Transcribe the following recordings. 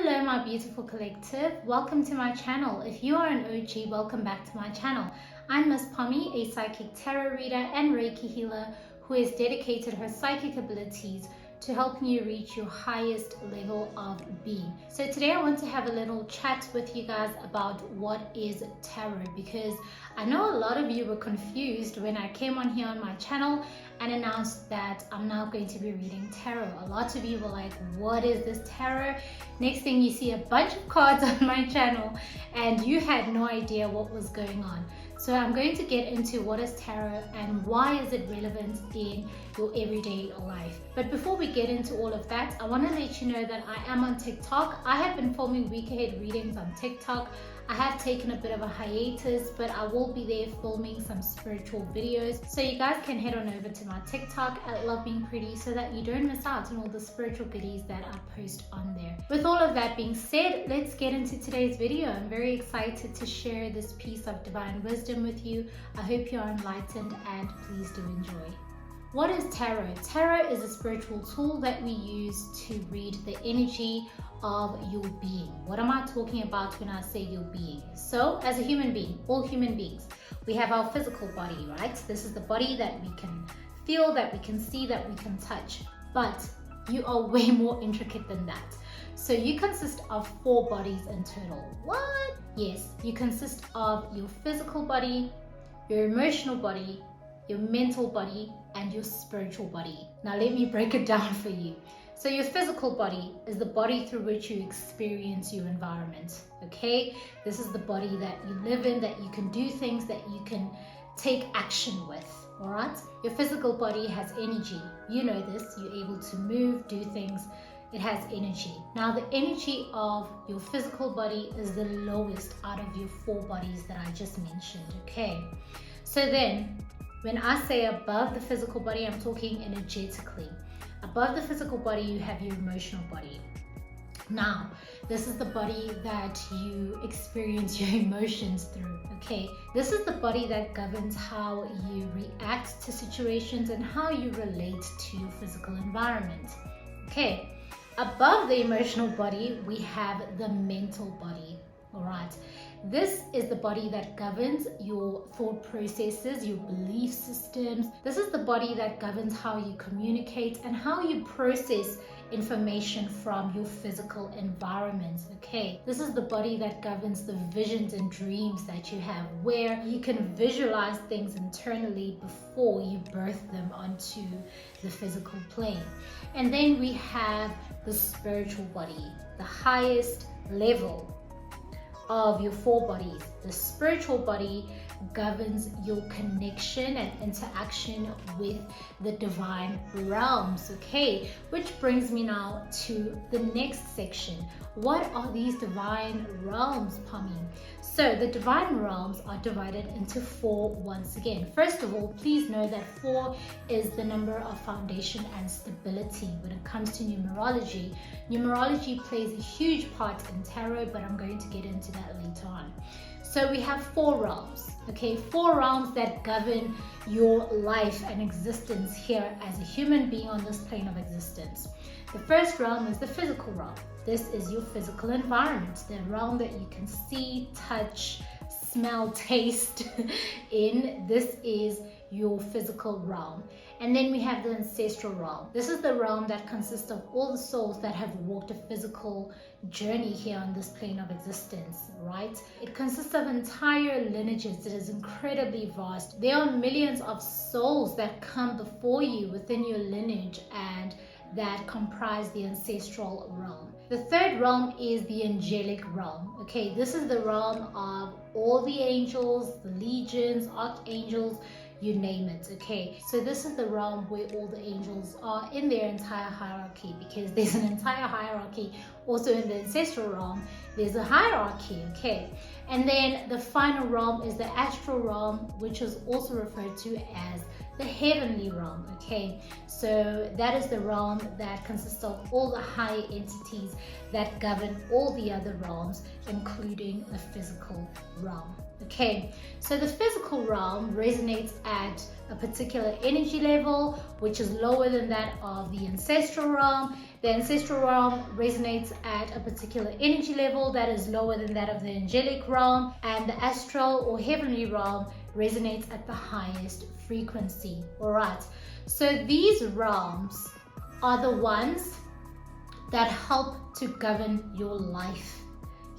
Hello my beautiful collective, welcome to my channel. If you are an OG, welcome back to my channel. I'm Miss POMMY, a psychic tarot reader and Reiki healer who has dedicated her psychic abilities to helping you reach your highest level of being. So today I want to have a little chat with you guys about what is tarot, because I know a lot of you were confused when I came on here on my channel and announced that I'm now going to be reading tarot. A lot of you were like, what is this tarot? Next thing you see a bunch of cards on my channel and you had no idea what was going on. So I'm going to get into what is tarot and why is it relevant in your everyday life. But before we get into all of that, I want to let you know that I am on TikTok. I have been filming week ahead readings on TikTok. I have taken a bit of a hiatus, but I will be there filming some spiritual videos. So you guys can head on over to my TikTok at Love Being Pretty so that you don't miss out on all the spiritual goodies that I post on there. With all of that being said, let's get into today's video. I'm very excited to share this piece of divine wisdom with you. I hope you are enlightened and please do enjoy. What is tarot? Tarot is a spiritual tool that we use to read the energy of your being. What am I talking about when I say your being? So as a human being, all human beings, we have our physical body, right? This is the body that we can feel, that we can see, that we can touch. But you are way more intricate than that. So you consist of 4 bodies in total. What? Yes, you consist of your physical body, your emotional body, your mental body, and your spiritual body. Now let me break it down for you. So your physical body is the body through which you experience your environment, okay? This is the body that you live in, that you can do things, that you can take action with, all right? Your physical body has energy. You know this, you're able to move, do things. It has energy. Now the energy of your physical body is the lowest out of your 4 bodies that I just mentioned, okay? So then, when I say above the physical body, I'm talking energetically. Above the physical body, you have your emotional body. Now, this is the body that you experience your emotions through, okay? This is the body that governs how you react to situations and how you relate to your physical environment, okay? Above the emotional body, we have the mental body, all right? This is the body that governs your thought processes, your belief systems. This is the body that governs how you communicate and how you process information from your physical environment, okay? This is the body that governs the visions and dreams that you have, where you can visualize things internally before you birth them onto the physical plane. And then we have the spiritual body, the highest level of your 4 bodies. The spiritual body governs your connection and interaction with the divine realms, okay? Which brings me now to the next section. What are these divine realms, POMMY? So the divine realms are divided into 4 once again. First of all, please know that 4 is the number of foundation and stability when it comes to numerology. Numerology plays a huge part in tarot, but I'm going to get into that later on. So we have 4 realms, okay? 4 realms that govern your life and existence here as a human being on this plane of existence. The first realm is the physical realm. This is your physical environment, the realm that you can see, touch, smell, taste in. This is your physical realm. And then we have the ancestral realm. This is the realm that consists of all the souls that have walked a physical journey here on this plane of existence, right? It consists of entire lineages. It is incredibly vast. There are millions of souls that come before you within your lineage and that comprise the ancestral realm. The third realm is the angelic realm, okay? This is the realm of all the angels, the legions, archangels, you name it, okay? So this is the realm where all the angels are in their entire hierarchy, because there's an entire hierarchy also in the ancestral realm. There's a hierarchy, okay? And then the final realm is the astral realm, which is also referred to as the heavenly realm. Okay, so that is the realm that consists of all the higher entities that govern all the other realms, including the physical realm. Okay, so the physical realm resonates at a particular energy level, which is lower than that of the ancestral realm. The ancestral realm resonates at a particular energy level that is lower than that of the angelic realm, and the astral or heavenly realm resonates at the highest frequency. All right, so these realms are the ones that help to govern your life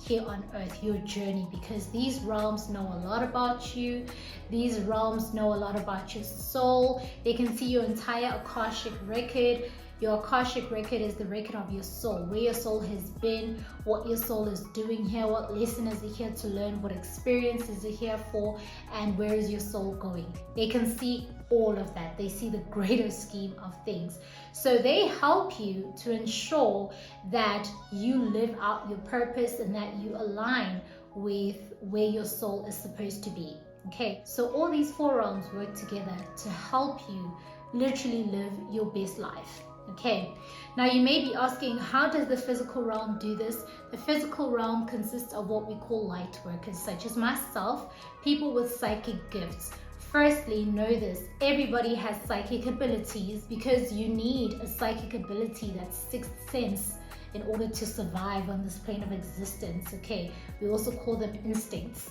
here on earth, your journey, because these realms know a lot about you. These realms know a lot about your soul. They can see your entire Akashic record. Your Akashic record is the record of your soul, where your soul has been, what your soul is doing here, what lesson is it here to learn, what experience is it here for, and where is your soul going. They can see all of that. They see the greater scheme of things. So they help you to ensure that you live out your purpose and that you align with where your soul is supposed to be. Okay, so all these four realms work together to help you literally live your best life. Okay, now you may be asking, how does the physical realm do this? The physical realm consists of what we call light workers, such as myself, people with psychic gifts. Firstly, know this, everybody has psychic abilities, because you need a psychic ability, that's sixth sense, in order to survive on this plane of existence. Okay, we also call them instincts.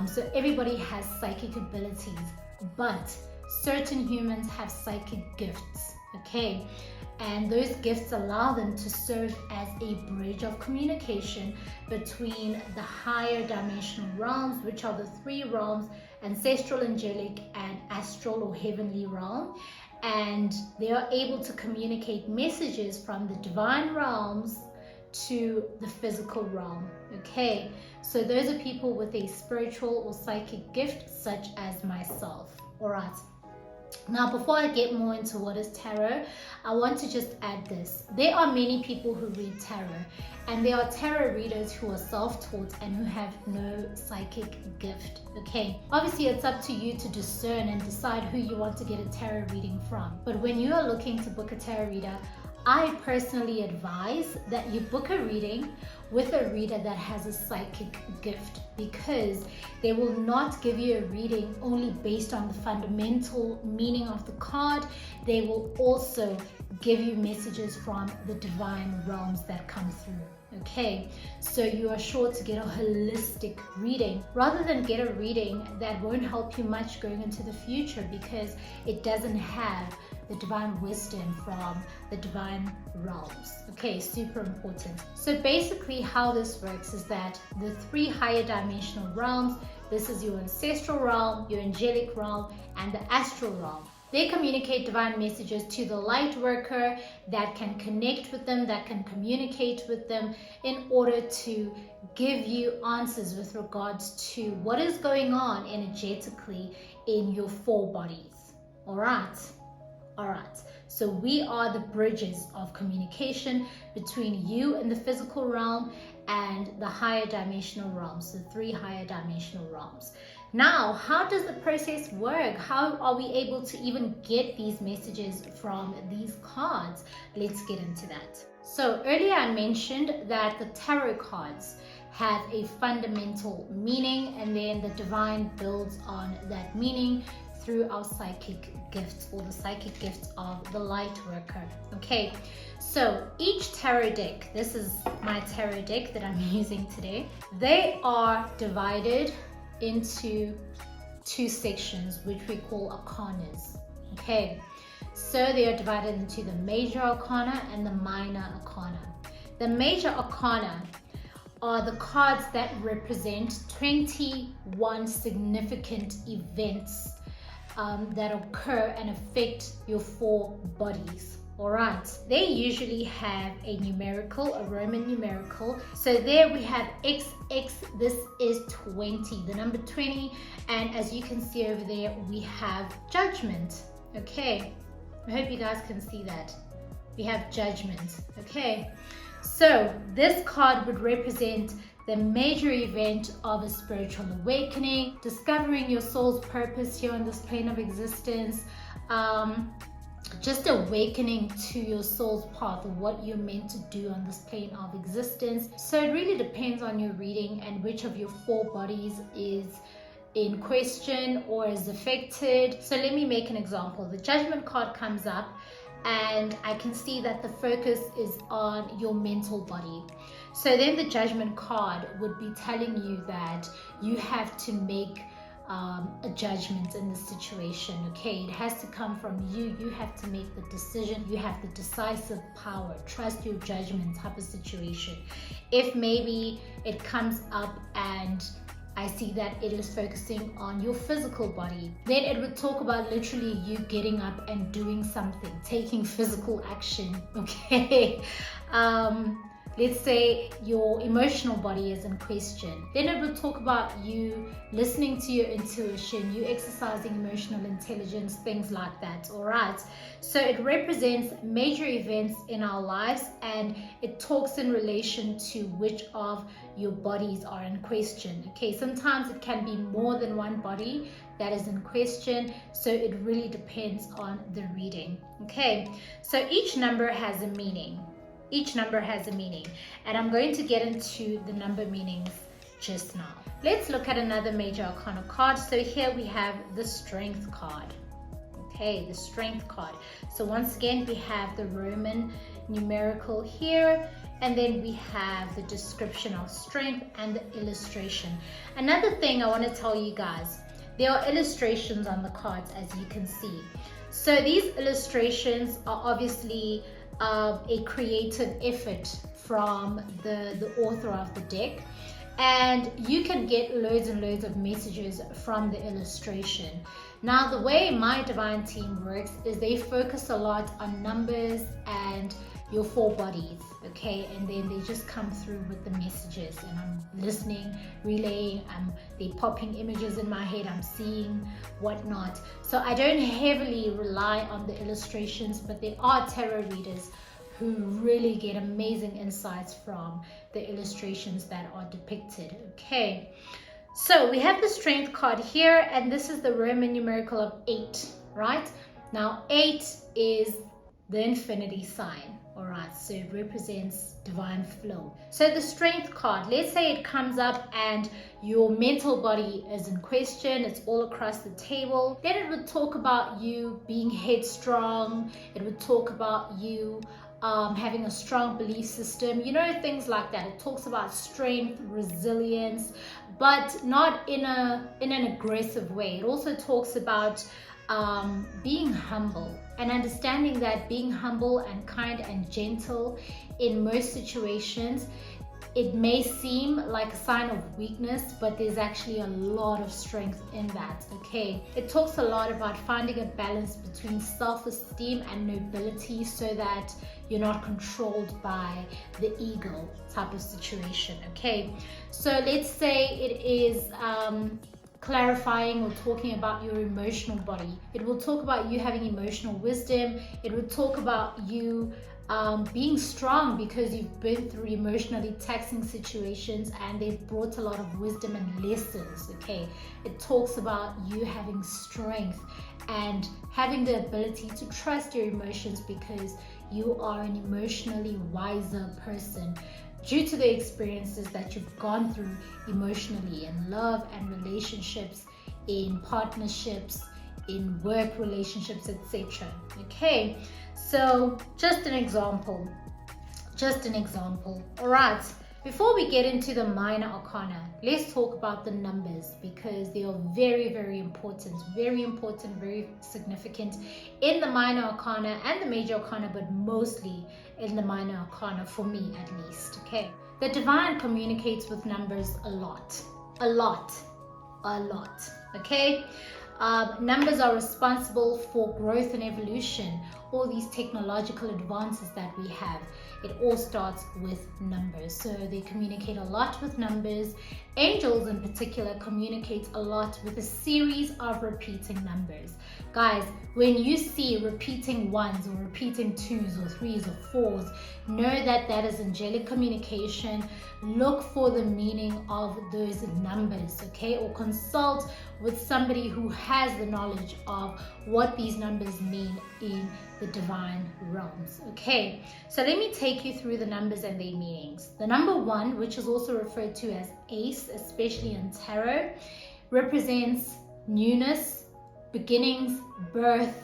So everybody has psychic abilities, but certain humans have psychic gifts. Okay, and those gifts allow them to serve as a bridge of communication between the higher dimensional realms, which are the three realms: ancestral, angelic, and astral or heavenly realm. And they are able to communicate messages from the divine realms to the physical realm. Okay, so those are people with a spiritual or psychic gift, such as myself. All right, now before I get more into what is tarot, I want to just add this. There are many people who read tarot, and there are tarot readers who are self-taught and who have no psychic gift. Okay, obviously it's up to you to discern and decide who you want to get a tarot reading from. But when you are looking to book a tarot reader, I personally advise that you book a reading with a reader that has a psychic gift, because they will not give you a reading only based on the fundamental meaning of the card. They will also give you messages from the divine realms that come through. Okay, so you are sure to get a holistic reading rather than get a reading that won't help you much going into the future, because it doesn't have the divine wisdom from the divine realms. Okay, super important. So basically how this works is that the three higher dimensional realms, this is your ancestral realm, your angelic realm, and the astral realm. They communicate divine messages to the light worker that can connect with them, that can communicate with them in order to give you answers with regards to what is going on energetically in your four bodies. All right. All right, so we are the bridges of communication between you and the physical realm and the higher dimensional realms, the three higher dimensional realms. Now, how does the process work? How are we able to even get these messages from these cards? Let's get into that. So earlier I mentioned that the tarot cards have a fundamental meaning, and then the divine builds on that meaning through our psychic gifts, or the psychic gifts of the light worker. Okay, so each tarot deck, this is my tarot deck that I'm using today, they are divided into two sections, which we call arcanas. Okay, so they are divided into the major arcana and the minor arcana. The major arcana are the cards that represent 21 significant events that occur and affect your four bodies. All right, they usually have a numerical, a Roman numerical. So there we have XX, this is 20, the number 20. And as you can see over there, we have judgment. Okay, I hope you guys can see that. We have judgment. Okay, so this card would represent the major event of a spiritual awakening, discovering your soul's purpose here on this plane of existence, just awakening to your soul's path, or what you're meant to do on this plane of existence. So it really depends on your reading and which of your 4 bodies is in question or is affected. So let me make an example. The Judgment card comes up and I can see that the focus is on your mental body. So then the Judgment card would be telling you that you have to make a judgment in this situation. Okay, it has to come from you. You have to make the decision. You have the decisive power. Trust your judgment type of situation. If maybe it comes up and I see that it is focusing on your physical body, then it would talk about literally you getting up and doing something, taking physical action. Okay, let's say your emotional body is in question, then it will talk about you listening to your intuition, you exercising emotional intelligence, things like that. All right, so it represents major events in our lives, and it talks in relation to which of your bodies are in question. Okay, sometimes it can be more than one body that is in question, so it really depends on the reading. Okay, so each number has a meaning. Each number has a meaning, and I'm going to get into the number meanings just now. Let's look at another major arcana card. So here we have the Strength card. Okay, the Strength card. So once again, we have the Roman numerical here, and then we have the description of strength and the illustration. Another thing I want to tell you guys, there are illustrations on the cards, as you can see. So these illustrations are obviously a creative effort from the author of the deck, and you can get loads and loads of messages from the illustration. Now, the way my divine team works is they focus a lot on numbers and your 4 bodies, okay, and then they just come through with the messages, and I'm listening, relaying, they're popping images in my head, I'm seeing whatnot. So I don't heavily rely on the illustrations, but there are tarot readers who really get amazing insights from the illustrations that are depicted. Okay, so we have the Strength card here, and this is the Roman numerical of 8, right? Now 8 is the infinity sign. All right, so it represents divine flow. So the Strength card, let's say it comes up and your mental body is in question, it's all across the table, then it would talk about you being headstrong, it would talk about you having a strong belief system, you know, things like that. It talks about strength, resilience, but not in an aggressive way. It also talks about being humble and understanding that being humble and kind and gentle in most situations, it may seem like a sign of weakness, but there's actually a lot of strength in that. Okay, it talks a lot about finding a balance between self-esteem and nobility, so that you're not controlled by the ego type of situation. Okay, so let's say it is clarifying or talking about your emotional body. It will talk about you having emotional wisdom. It will talk about you being strong because you've been through emotionally taxing situations and they've brought a lot of wisdom and lessons. Okay, it talks about you having strength and having the ability to trust your emotions because you are an emotionally wiser person due to the experiences that you've gone through emotionally in love and relationships, in partnerships, in work relationships, etc. Okay, so just an example. All right, before we get into the minor arcana, let's talk about the numbers, because they are very, very important, very significant in the minor arcana and the major arcana, but mostly in the minor arcana, for me at least. Okay, the divine communicates with numbers a lot. Okay, numbers are responsible for growth and evolution. all these technological advances that we have, it all starts with numbers. So they communicate a lot with numbers. Angels in particular communicate a lot with a series of repeating numbers. Guys, when you see repeating ones or repeating twos or threes or fours, know that that is angelic communication. Look for the meaning of those numbers, okay? Or consult with somebody who has the knowledge of what these numbers mean in the divine realms, okay? So let me take you through the numbers and their meanings. The number 1, which is also referred to as ace, especially in tarot, represents newness, beginnings, birth,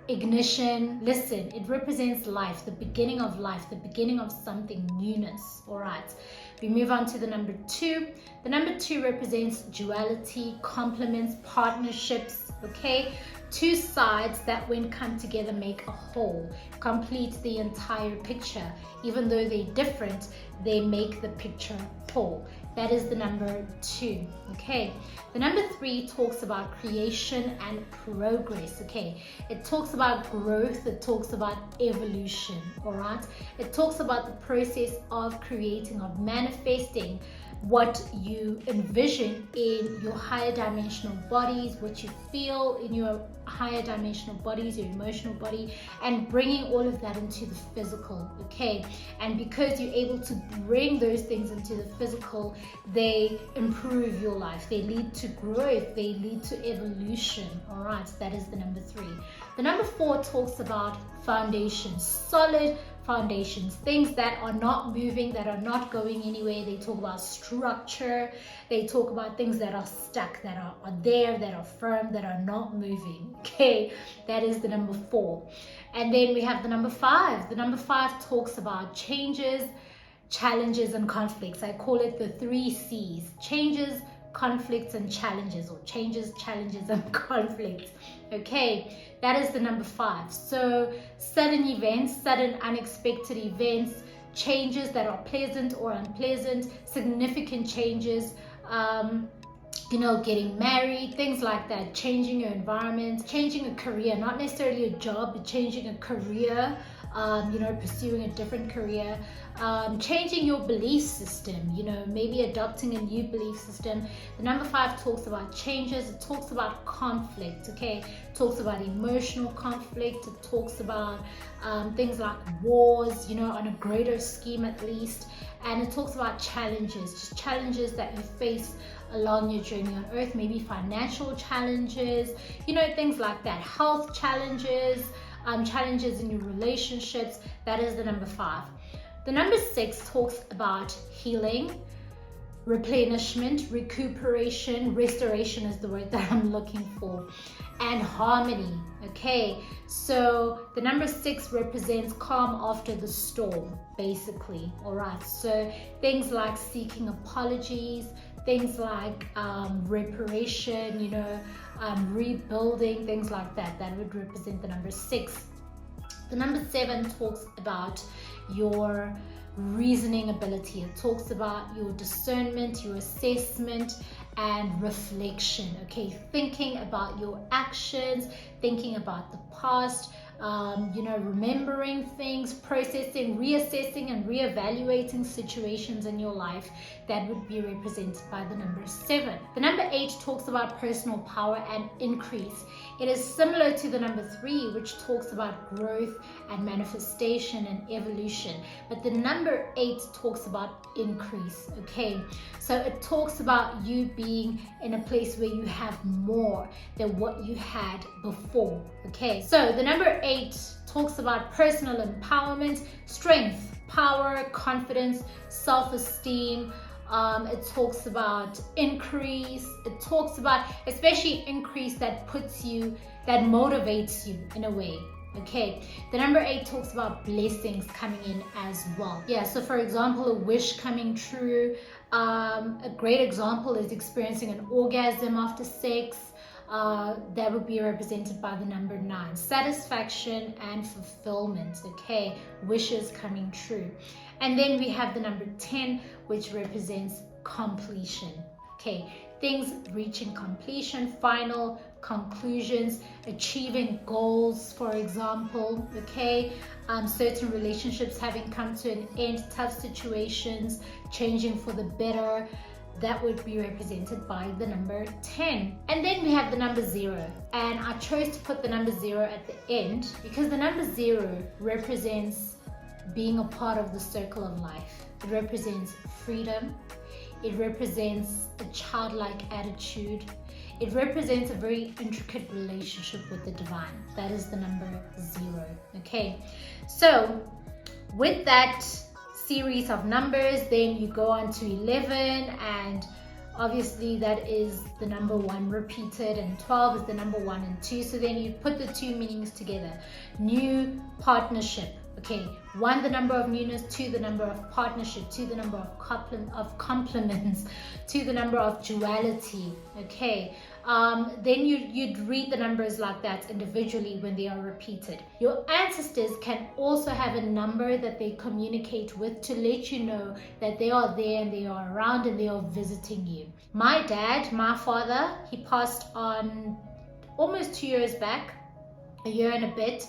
ignition. Listen, it represents life, the beginning of life, the beginning of something, newness. All right, we move on to the number 2. The number 2 represents duality, complements, partnerships, okay? Two sides that when come together make a whole, complete the entire picture. Even though they're different, they make the picture whole. That is the number 2, okay? The number 3 talks about creation and progress, okay? It talks about growth, it talks about evolution, all right? It talks about the process of creating, of manifesting what you envision in your higher dimensional bodies, what you feel in your higher dimensional bodies, your emotional body, and bringing all of that into the physical, okay? And because you're able to bring those things into the physical, they improve your life, they lead to growth, they lead to evolution, all right? That is the number 3. The number 4 talks about foundations, solid foundations, things that are not moving, that are not going anywhere. They talk about structure, they talk about things that are stuck, that are there, that are firm, that are not moving, okay? That is the number 4. And then we have the number 5. The number 5 talks about changes, challenges, and conflicts. I call it the 3 C's: changes, conflicts, and challenges, or changes, challenges, and conflicts, okay? That is the number 5. So sudden events, sudden unexpected events, changes that are pleasant or unpleasant, significant changes, you know, getting married, things like that, changing your environment, changing a career, not necessarily a job, but changing a career, you know, pursuing a different career, changing your belief system, you know, maybe adopting a new belief system. The number 5 talks about changes, it talks about conflict, okay? It talks about emotional conflict, it talks about things like wars, you know, on a greater scheme at least, and it talks about challenges, just challenges that you face along your journey on earth, maybe financial challenges, you know, things like that, health challenges, challenges in your relationships. That is the number 5. The number 6 talks about healing, replenishment, recuperation, restoration is the word that I'm looking for, and harmony, okay? So the number 6 represents calm after the storm, basically, all right? So things like seeking apologies, things like reparation, you know, rebuilding, things like that, that would represent the number 6. The number 7 talks about your reasoning ability. It talks about your discernment, your assessment, and reflection, okay? Thinking about your actions, thinking about the past, you know, remembering things, processing, reassessing, and reevaluating situations in your life. That would be represented by the number 7. The number 8 talks about personal power and increase. It is similar to the number 3, which talks about growth and manifestation and evolution. But the number 8 talks about increase, okay? So it talks about you being in a place where you have more than what you had before, okay? So the number 8 talks about personal empowerment, strength, power, confidence, self-esteem. It talks about increase. It talks about especially increase that puts you, that motivates you in a way. Okay, the number 8 talks about blessings coming in as well. Yeah, so for example, a wish coming true. A great example is experiencing an orgasm after sex. That would be represented by the number 9. Satisfaction and fulfillment, okay? Wishes coming true. And then we have the number 10, which represents completion, okay? Things reaching completion, final conclusions, achieving goals, for example, okay, certain relationships having come to an end, tough situations, changing for the better. That would be represented by the number 10. And then we have the number 0. And I chose to put the number 0 at the end because the number 0 represents being a part of the circle of life. It represents freedom. It represents a childlike attitude. It represents a very intricate relationship with the divine. That is the number 0. Okay, so with that series of numbers, then you go on to 11, and obviously that is the number 1 repeated, and 12 is the number 1 and 2. So then you put the two meanings together. New partnership. Okay, 1, the number of newness, 2, the number of partnership, 2, the number of compliments, 2, the number of duality. Okay, then you'd read the numbers like that individually when they are repeated. Your ancestors can also have a number that they communicate with to let you know that they are there and they are around and they are visiting you. My dad, my father, he passed on almost 2 years back, a year and a bit.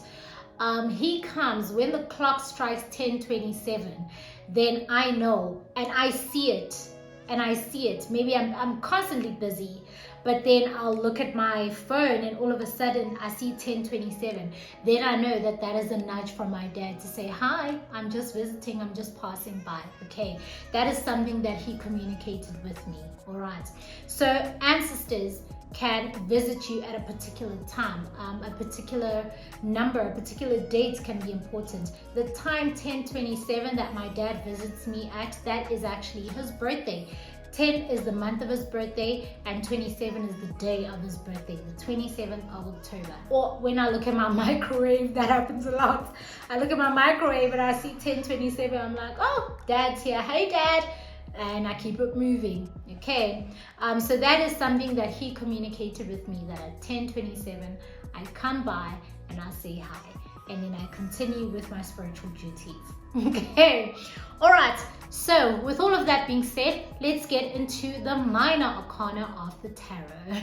He comes when the clock strikes 10:27, then I know and I see it. Maybe I'm constantly busy, but then I'll look at my phone and all of a sudden I see 10:27. Then I know that that is a nudge from my dad to say, hi, I'm just visiting, I'm just passing by. Okay, that is something that he communicated with me. All right, so ancestors can visit you at a particular time, a particular number, a particular date can be important. The time 10:27 that my dad visits me at, that is actually his birthday. 10 is the month of his birthday and 27 is the day of his birthday, the 27th of October. Or when I look at my microwave, that happens a lot. I look at my microwave and I see 10:27, I'm like, oh, Dad's here, hey Dad, and I keep it moving. Okay, so that is something that he communicated with me, that at 10:27 I come by and I say hi, and then I continue with my spiritual duties. Okay, all right, so with all of that being said, let's get into the minor arcana of the tarot.